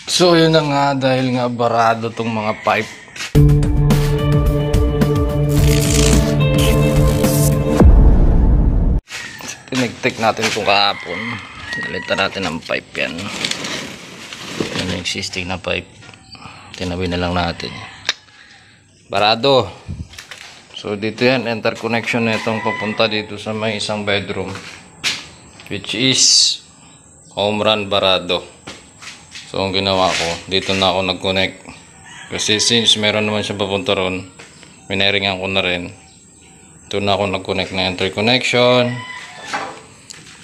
So yun na nga, dahil nga barado tong mga pipe. Tinigtik natin itong kahapon. Nalitan natin ang pipe yan. Yan yung existing na pipe. Tinabi na lang natin. Barado. So dito yan, interconnection na itong papunta dito sa may isang bedroom, which is home run barado. So ang ginawa ko, dito na ako nag-connect. Kasi since meron naman siya papunta ron, minairingan ko na rin. Ito na ako nag-connect na interconnection.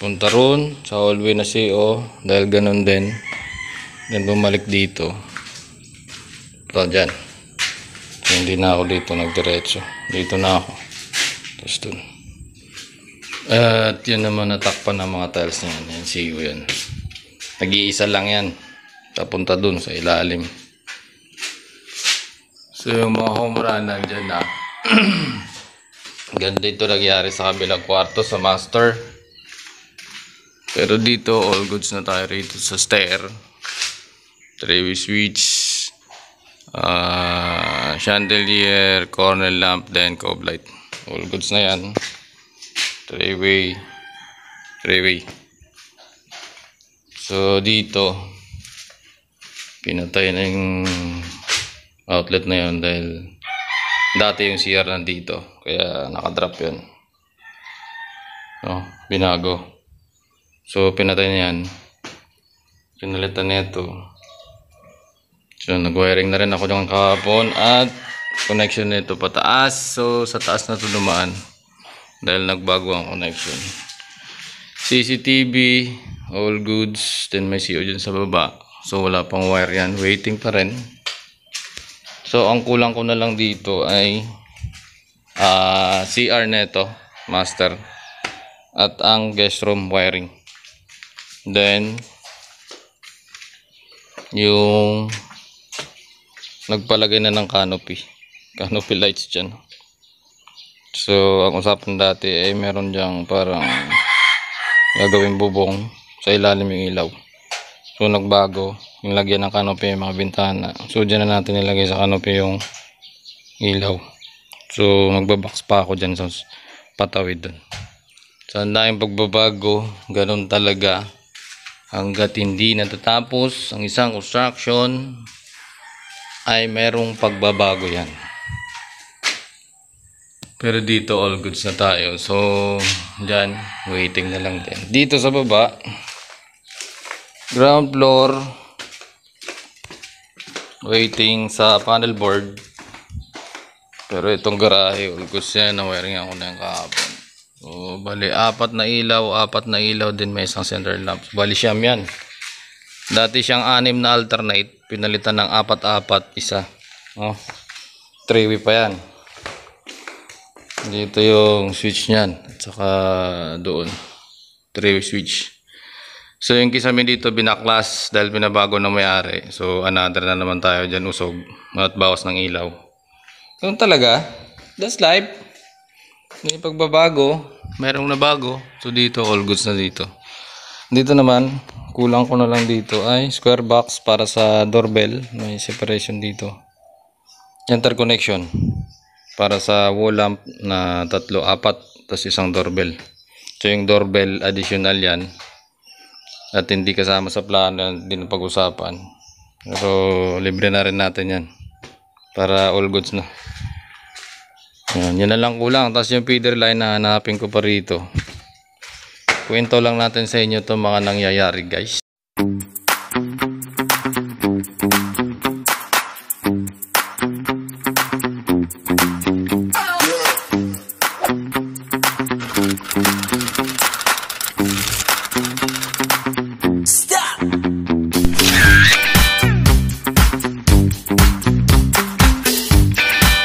Punta ron sa hallway na CO, dahil ganun din. Then bumalik dito. Ito dyan. So, hindi na ako dito nagdiretso. Dito na ako. Tapos dun. At yun naman natakpan ng mga tiles niya. Yan, CO yan. Nag-iisa lang yan. Papunta dun sa ilalim. So yung mga home run nandyan na. Ganda ito nangyari sa kabilang kwarto sa master. Pero dito all goods na tayo rito sa stair. 3-way switch, chandelier, corner lamp, then cob light. All goods na yan. 3-way. So dito pinatay na yung outlet na yun dahil dati yung CR nandito, kaya nakadrop yun. Binago. So pinatay na yan. Pinalitan na ito. So nag-wiring na rin ako dyan kahapon at connection nito pataas. So sa taas na ito dumaan dahil nagbago ang connection. CCTV, all goods. Then may CO dyan sa baba. So wala pang wire yan, waiting pa rin. So ang kulang ko na lang dito ay CR neto, master, at ang guest room wiring. Then yung nagpalagay na ng canopy lights dyan. So ang usapan dati ay meron dyang parang gagawing bubong sa ilalim yung ilaw. So nagbago, yung lagyan ng canopy yung mga bintana. So dyan na natin nilagay sa canopy yung ilaw. So magbabox pa ako dyan sa patawid dun. So ang daing pagbabago, ganun talaga. Hanggat hindi natatapos ang isang construction ay merong pagbabago yan. Pero dito all goods na tayo. So dyan, waiting na lang din. Dito sa baba, ground floor, waiting sa panel board. Pero itong garahe, all goods yan. Na-wiring ako na yung kahapon. So bali, apat na ilaw din, may isang center lamp. Bali siyam yan. Dati siyang 6 na alternate, pinalitan ng 4-4 isa. 3-way pa yan. Dito yung switch niyan at saka doon 3-way switch. So yung kisame dito binaklas dahil binabago ng may-ari. So another na naman tayo dyan, usog at bawas ng ilaw. Ganun talaga, that's life. May pagbabago, merong nabago. So dito all goods na dito. Dito naman kulang ko na lang dito ay square box para sa doorbell. May separation dito, interconnection para sa wall lamp na 3-4 tapos isang doorbell. So yung doorbell additional yan at hindi kasama sa plano, hindi na pag-usapan. Pero libre na rin natin yan para all goods na. Yan na lang kulang. Tapos yung feeder line na hanapin ko pa rito. Kwento lang natin sa inyo itong mga nangyayari guys.